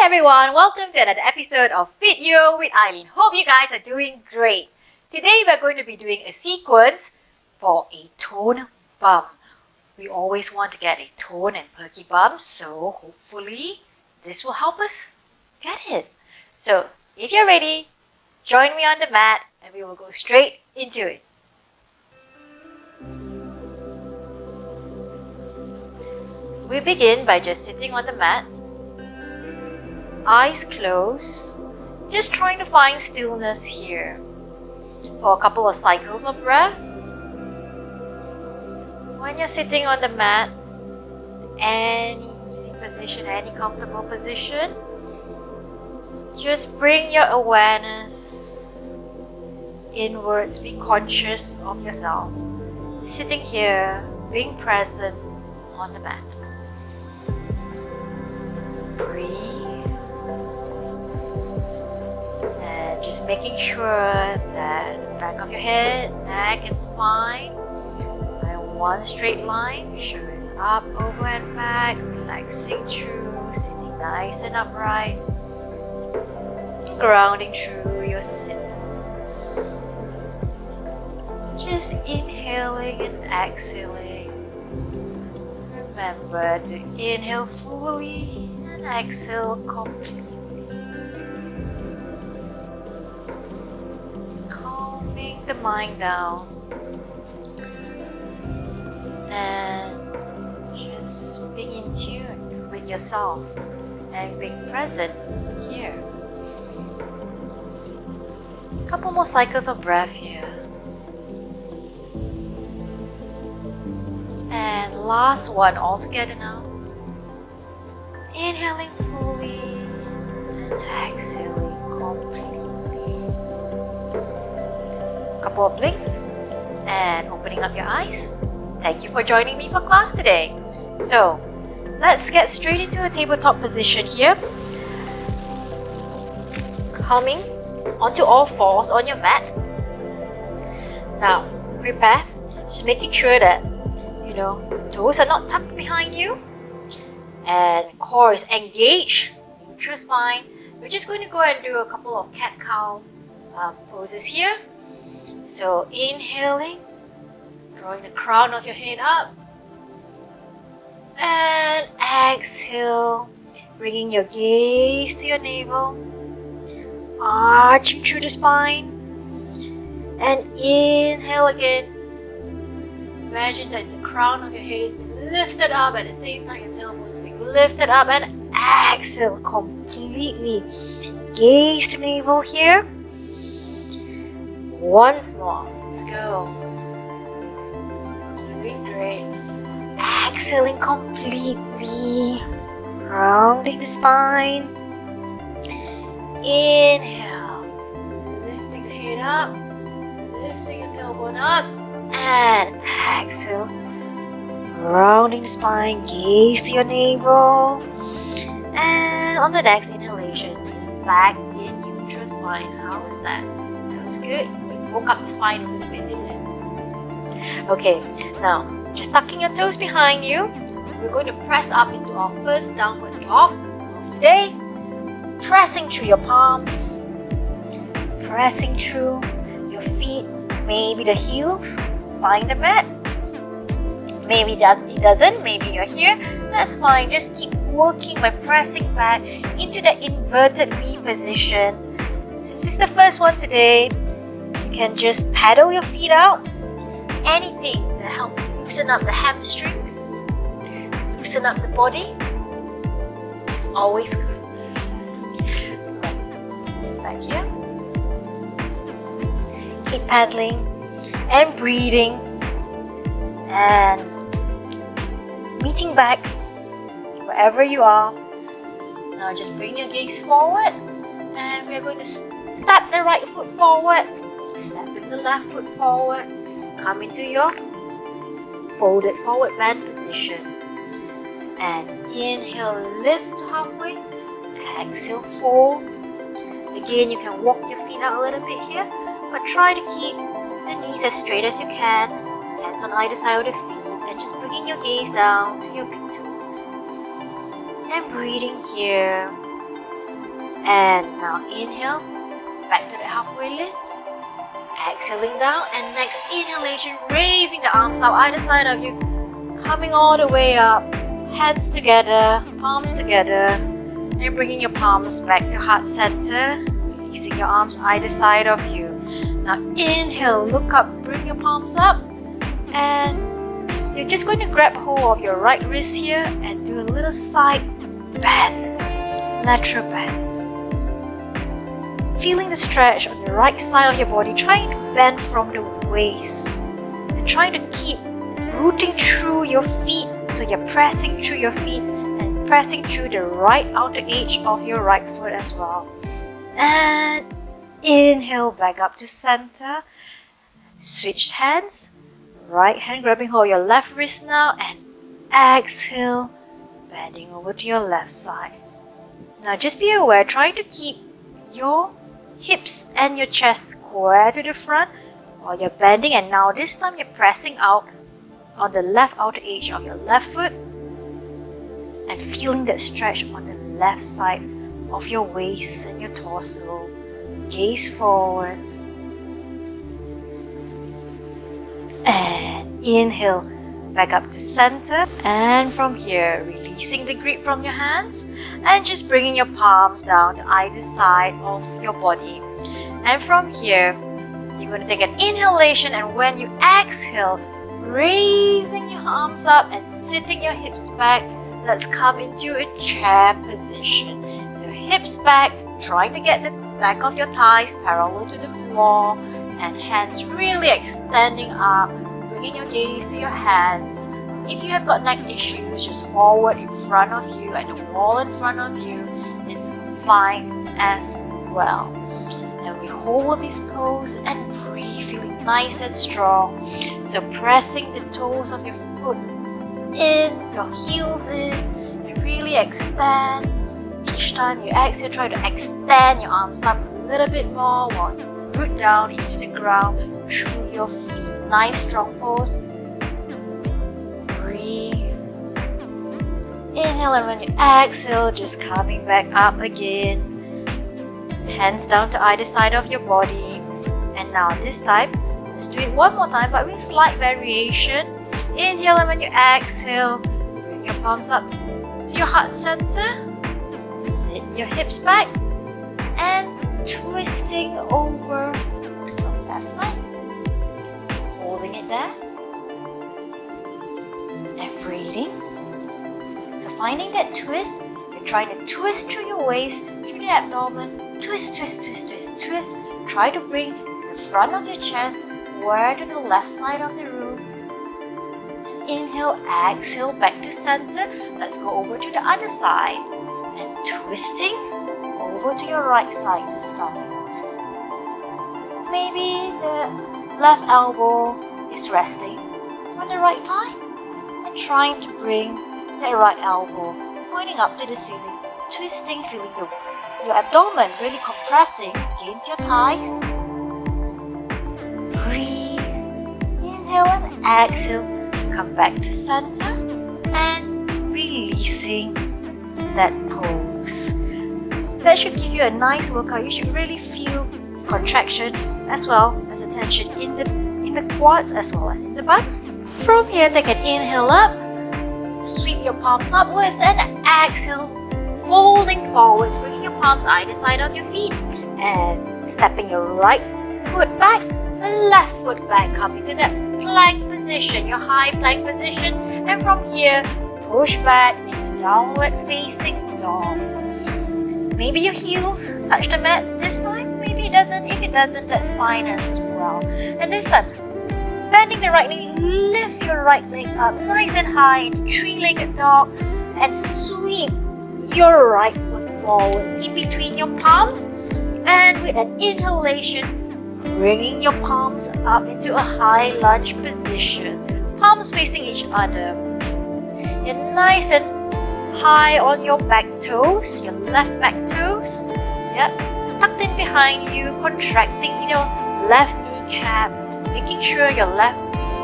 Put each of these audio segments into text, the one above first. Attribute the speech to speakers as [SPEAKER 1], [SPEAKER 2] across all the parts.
[SPEAKER 1] everyone, welcome to another episode of Fityo with Ai Lin. Hope you guys are doing great. Today we're going to be doing a sequence for a tone bum. We always want to get a tone and perky bum, so hopefully this will help us get it. So if you're ready, join me on the mat and we will go straight into it. We begin by just sitting on the mat, eyes closed, just trying to find stillness here for a couple of cycles of breath. When you're sitting on the mat, any easy position, any comfortable position, just bring your awareness inwards. Be conscious of yourself, sitting here, being present on the mat. Breathe. And just making sure that the back of your head, neck and spine are in one straight line. Shoulders up, over and back, relaxing through, sitting nice and upright, grounding through your sittings. Just inhaling and exhaling. Remember to inhale fully and exhale completely. Calming the mind down and just being in tune with yourself and being present here. A couple more cycles of breath here. And last one all together now. Inhaling fully and exhaling completely. Couple of blinks and opening up your eyes. Thank you for joining me for class today. So let's get straight into a tabletop position here. Coming onto all fours on your mat. Now prepare, just making sure that toes are not tucked behind you and core is engaged, neutral spine. We're just going to go and do a couple of cat-cow poses here. So inhaling, drawing the crown of your head up, and exhale, bringing your gaze to your navel, arching through the spine, and inhale again. Imagine that the crown of your head is being lifted up at the same time your tailbone is being lifted up, and exhale completely. Gaze to navel here. Once more. Let's go. Doing great. Exhaling completely. Rounding the spine. Inhale. Lifting the head up. Lifting the tailbone up. And exhale, rounding the spine, gaze to your navel, and on the next inhalation, back in neutral spine. How was that? That was good. We woke up the spine a little bit, didn't it? Okay, now just tucking your toes behind you, we're going to press up into our first downward dog of today, pressing through your palms, pressing through your feet, maybe the heels. Find the mat. Maybe that it doesn't, maybe you're here, that's fine. Just keep working by pressing back into the inverted V position. Since it's the first one today, you can just paddle your feet out. Anything that helps loosen up the hamstrings, loosen up the body, always good. Back here. Keep paddling and breathing and meeting back wherever you are. Now just bring your gaze forward and we're going to step the right foot forward, stepping the left foot forward, come into your folded forward bend position and inhale, lift halfway, exhale, fold. Again, you can walk your feet out a little bit here, but try to keep the knees as straight as you can, hands on either side of the feet, and just bringing your gaze down to your big toes. And breathing here. And now inhale, back to the halfway lift. Exhaling down, and next inhalation, raising the arms out either side of you, coming all the way up, hands together, palms together, and bringing your palms back to heart center, releasing your arms either side of you. Now inhale, look up, bring your palms up, and you're just going to grab hold of your right wrist here and do a little side bend, lateral bend. Feeling the stretch on the right side of your body, trying to bend from the waist and trying to keep rooting through your feet, so you're pressing through your feet and pressing through the right outer edge of your right foot as well. And inhale, back up to center. Switch hands, right hand grabbing hold of your left wrist now, and exhale, bending over to your left side. Now just be aware, trying to keep your hips and your chest square to the front while you're bending, and now this time you're pressing out on the left outer edge of your left foot and feeling that stretch on the left side of your waist and your torso. Gaze forwards and inhale, back up to center, and from here releasing the grip from your hands and just bringing your palms down to either side of your body. And from here you're going to take an inhalation, and when you exhale, raising your arms up and sitting your hips back, let's come into a chair position. So hips back, trying to get the back of your thighs parallel to the floor, and hands really extending up, bringing your gaze to your hands. If you have got neck issues, just forward in front of you and the wall in front of you, it's fine as well. And we hold this pose and breathe, feeling nice and strong. So pressing the toes of your foot in, your heels in, and really extend. Each time you exhale, try to extend your arms up a little bit more while you root down into the ground through your feet. Nice strong pose. Breathe. Inhale, and when you exhale, just coming back up again. Hands down to either side of your body. And now this time, let's do it one more time, but with slight variation. Inhale, and when you exhale, bring your palms up to your heart center. Sit your hips back and twisting over to the left side. Holding it there and breathing. So finding that twist, you're trying to twist through your waist, through the abdomen. Twist, twist, twist, twist, twist. Try to bring the front of your chest square to the left side of the room. Inhale, exhale, back to center. Let's go over to the other side and twisting over to your right side this time. Maybe the left elbow is resting on the right thigh and trying to bring that right elbow pointing up to the ceiling, twisting, feeling your abdomen really compressing against your thighs. Breathe. Inhale and exhale. Come back to center and releasing that pose. That should give you a nice workout. You should really feel contraction as well as a tension in the quads as well as in the butt. From here, take an inhale up, sweep your palms upwards, and exhale, folding forwards, bringing your palms either side of your feet, and stepping your right foot back, the left foot back, coming to that plank position, your high plank position, and from here, push back into downward facing dog. Maybe your heels touch the mat this time, maybe it doesn't. If it doesn't, that's fine as well. And this time, bending the right knee, lift your right leg up nice and high into three-legged dog, and sweep your right foot forwards in between your palms, and with an inhalation, bringing your palms up into a high lunge position, palms facing each other. You're nice and high on your back toes, your left back toes. Yep, tucked in behind you, contracting your left kneecap, making sure your left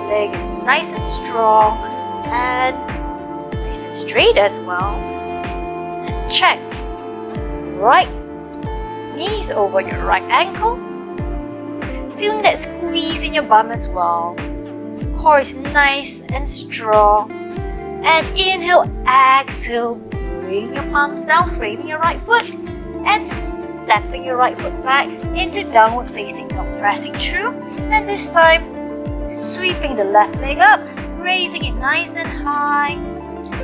[SPEAKER 1] leg is nice and strong and nice and straight as well. And check right knees over your right ankle. Feeling that squeeze in your bum as well. Core is nice and strong. And inhale, exhale, bring your palms down, framing your right foot. And stepping your right foot back into downward facing dog, pressing through. And this time, sweeping the left leg up, raising it nice and high.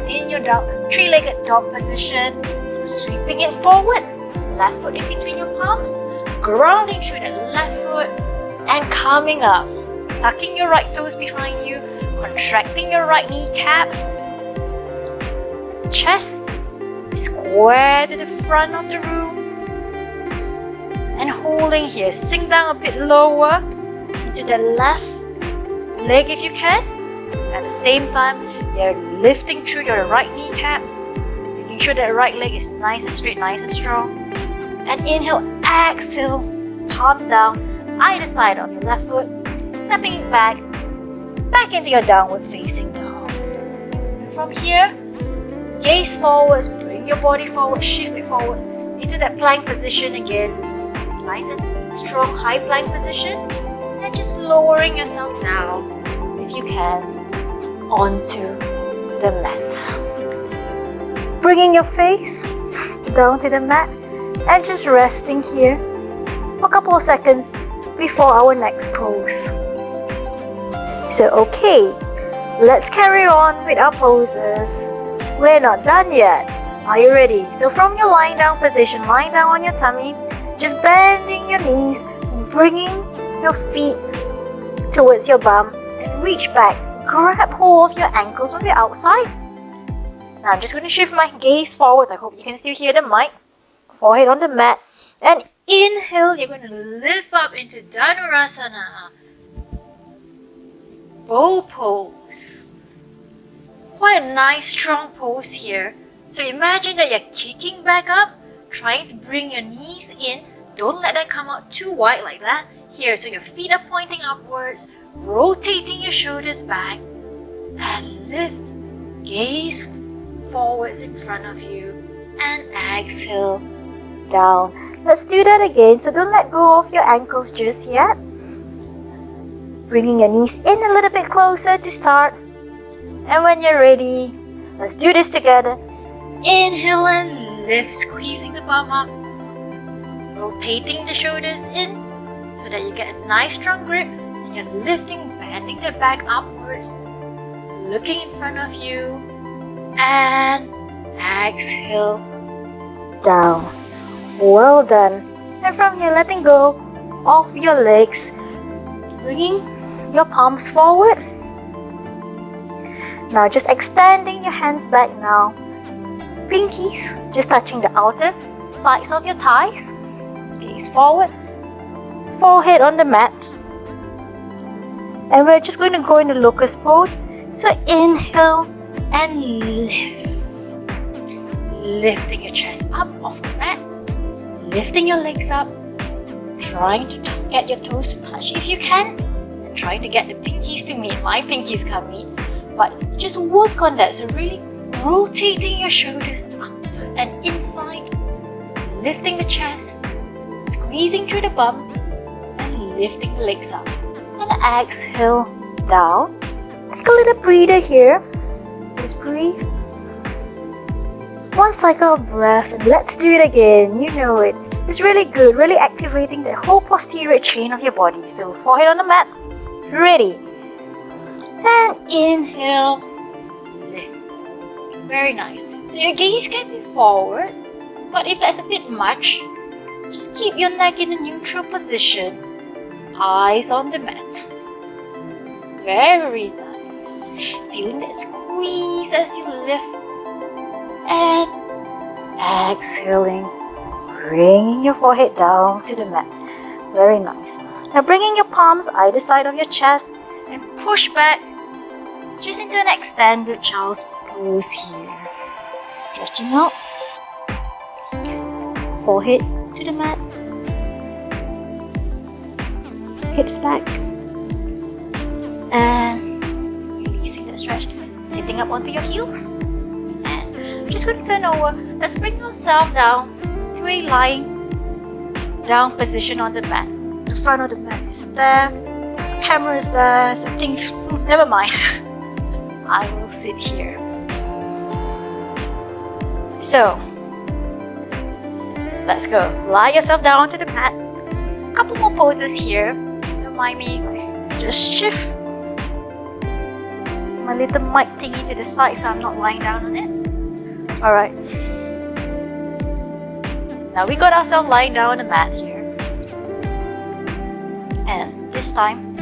[SPEAKER 1] In your down, three-legged dog position, sweeping it forward. Left foot in between your palms, grounding through the left foot. And coming up, tucking your right toes behind you, contracting your right kneecap. Chest square to the front of the room. And holding here, sink down a bit lower into the left leg if you can. At the same time, you're lifting through your right kneecap, making sure that right leg is nice and straight, nice and strong. And inhale, exhale, palms down, either side of your left foot, stepping it back into your downward facing dog. And from here, gaze forwards, bring your body forward, shift it forwards into that plank position again. Nice and strong high plank position. And just lowering yourself down, if you can, onto the mat. Bringing your face down to the mat and just resting here for a couple of seconds before our next pose. So okay, let's carry on with our poses. We're not done yet. Are you ready? So from your lying down position, lying down on your tummy, just bending your knees, bringing your feet towards your bum and reach back. Grab hold of your ankles on the outside. Now I'm just going to shift my gaze forwards. I hope you can still hear the mic. Forehead on the mat. And inhale, you're going to lift up into Dhanurasana. Bow pose. Quite a nice strong pose here. So imagine that you're kicking back up, trying to bring your knees in. Don't let that come out too wide like that. Here, so your feet are pointing upwards, rotating your shoulders back, and lift. Gaze forwards in front of you, and exhale down. Let's do that again, so don't let go of your ankles just yet. Bringing your knees in a little bit closer to start. And when you're ready, let's do this together. Inhale and lift, squeezing the bum up. Rotating the shoulders in so that you get a nice strong grip. And you're lifting, bending the back upwards. Looking in front of you. And exhale down. Well done. And from here, letting go of your legs. Bringing your palms forward. Now just extending your hands back now. Pinkies just touching the outer sides of your thighs. Gaze forward. Forehead on the mat. And we're just going to go into locust pose. So inhale and lift. Lifting your chest up off the mat. Lifting your legs up. Trying to get your toes to touch if you can. And trying to get the pinkies to meet. My pinkies can't meet. But just work on that. So really rotating your shoulders up and inside. Lifting the chest. Squeezing through the bum. And lifting the legs up. And exhale down. Take a little breather here. Just breathe. One cycle of breath, and let's do it again. You know it. It's really good, really activating the whole posterior chain of your body. So forehead on the mat. Ready. And inhale. Lift. Very nice. So your gaze can be forwards, but if that's a bit much, just keep your neck in a neutral position. Eyes on the mat. Very nice. Feeling that squeeze as you lift. And exhaling. Bringing your forehead down to the mat. Very nice. Now bringing your palms either side of your chest and push back just into an extended child's pose here. Stretching out. Forehead to the mat. Hips back. And releasing that stretch. Sitting up onto your heels. And just going to turn over. Let's bring ourselves down to a lying down position on the mat. The front of the mat is there, the camera is there, so things, never mind. I will sit here. So, let's go. Lie yourself down onto the mat. A couple more poses here. Don't mind me, just shift my little mic thingy to the side so I'm not lying down on it. Alright. Now we got ourselves lying down on the mat here. And this time,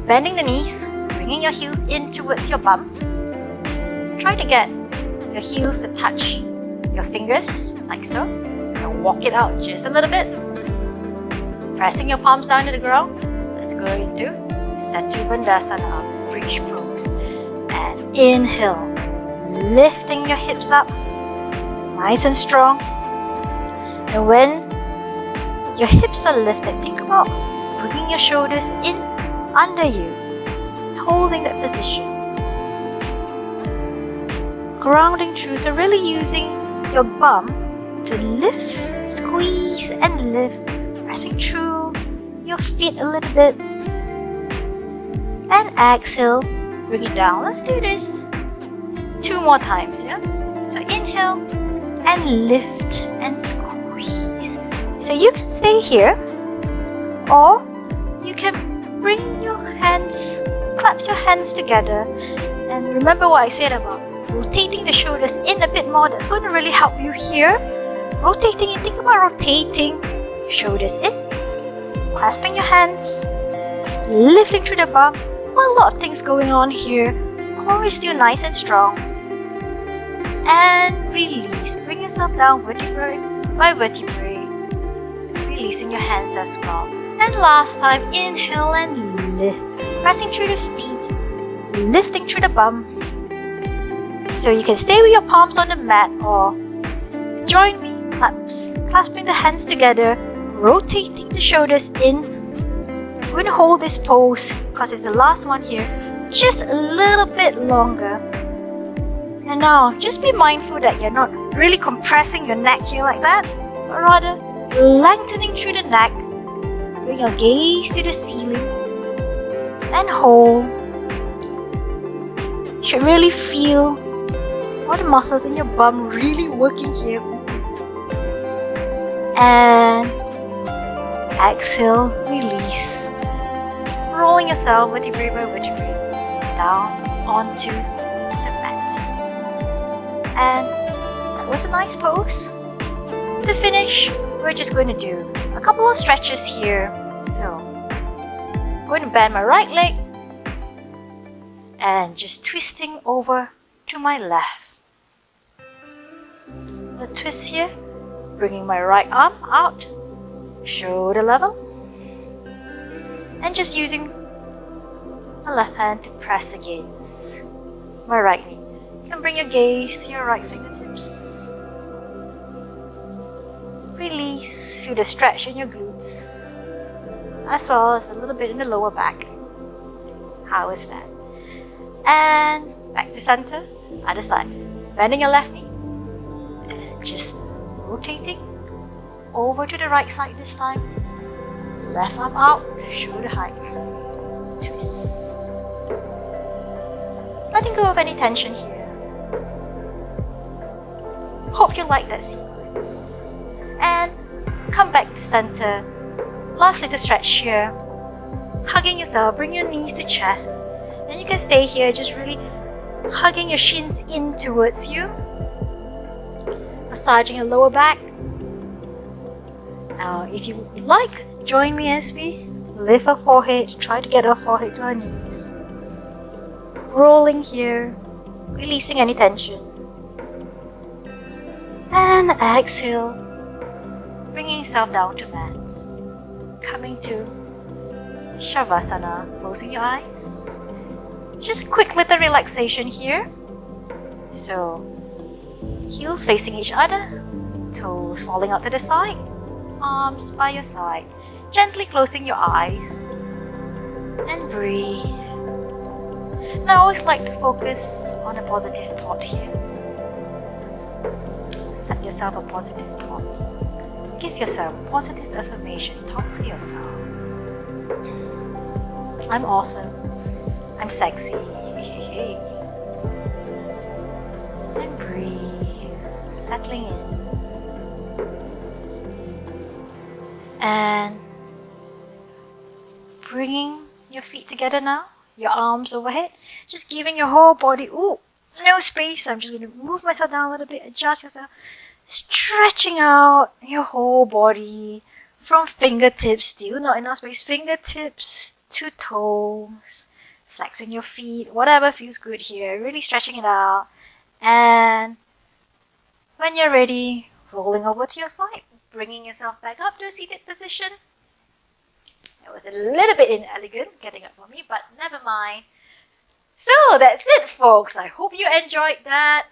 [SPEAKER 1] bending the knees, bringing your heels in towards your bum. Try to get your heels to touch your fingers, like so. And walk it out just a little bit. Pressing your palms down to the ground. Let's go into Setu Bandhasana, bridge pose. And inhale, lifting your hips up, nice and strong. And when your hips are lifted, think about bringing your shoulders in under you, holding that position. Grounding through, so really using your bum to lift, squeeze and lift, pressing through your feet a little bit. And exhale, bring it down. Let's do this 2 more times, yeah? So inhale and lift and squeeze. So you can stay here, or you can bring your hands, clap your hands together. And remember what I said about rotating the shoulders in a bit more. That's going to really help you here. Rotating it, think about rotating shoulders in, clasping your hands, lifting through the bum. Quite a lot of things going on here. Core is still nice and strong. And release. Bring yourself down vertebrae by vertebrae. Releasing your hands as well. And last time, inhale and lift. Pressing through the feet, lifting through the bum. So you can stay with your palms on the mat or join me, clasping the hands together, rotating the shoulders in. We're going to hold this pose because it's the last one here, just a little bit longer. And now, just be mindful that you're not really compressing your neck here like that, but rather lengthening through the neck. Bring your gaze to the ceiling and hold. You should really feel all the muscles in your bum really working here. And exhale, release. Rolling yourself vertebrae by vertebrae down onto the mats. And that was a nice pose. To finish, we're just going to do a couple of stretches here. So, I'm going to bend my right leg and just twisting over to my left. The twist here, bringing my right arm out, shoulder level, and just using my left hand to press against my right knee. You can bring your gaze to your right fingertips. Release, feel the stretch in your glutes, as well as a little bit in the lower back. How is that? And back to center, other side. Bending your left knee, and just rotating over to the right side this time. Left arm out, shoulder height. Twist. Letting go of any tension here. Hope you like that sequence. And come back to center. Last little stretch here. Hugging yourself, bring your knees to chest. Then you can stay here, just really hugging your shins in towards you. Massaging your lower back. Now, if you would like, join me as we lift our forehead, try to get our forehead to our knees. Rolling here, releasing any tension. And exhale, bringing yourself down to mat. Coming to Savasana, closing your eyes. Just a quick little relaxation here. So, heels facing each other, toes falling out to the side, arms by your side. Gently closing your eyes and breathe. Now I always like to focus on a positive thought here. Set yourself a positive thought. Give yourself positive affirmation. Talk to yourself. I'm awesome. I'm sexy. Hey, hey, hey. And breathe. Settling in. And bringing your feet together now. Your arms overhead. Just giving your whole body, no space. I'm just going to move myself down a little bit. Adjust yourself. Stretching out your whole body from fingertips, still not enough space, fingertips to toes, flexing your feet, whatever feels good here, really stretching it out. And when you're ready, rolling over to your side, bringing yourself back up to a seated position. It was a little bit inelegant getting up for me, but never mind. So that's it, folks. I hope you enjoyed that.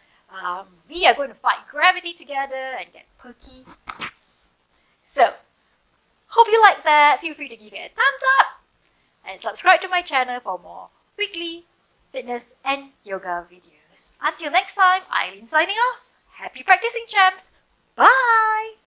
[SPEAKER 1] We are going to fight gravity together and get perky. So, hope you like that. Feel free to give it a thumbs up and subscribe to my channel for more weekly fitness and yoga videos. Until next time, Ai Lin signing off. Happy practicing, champs. Bye.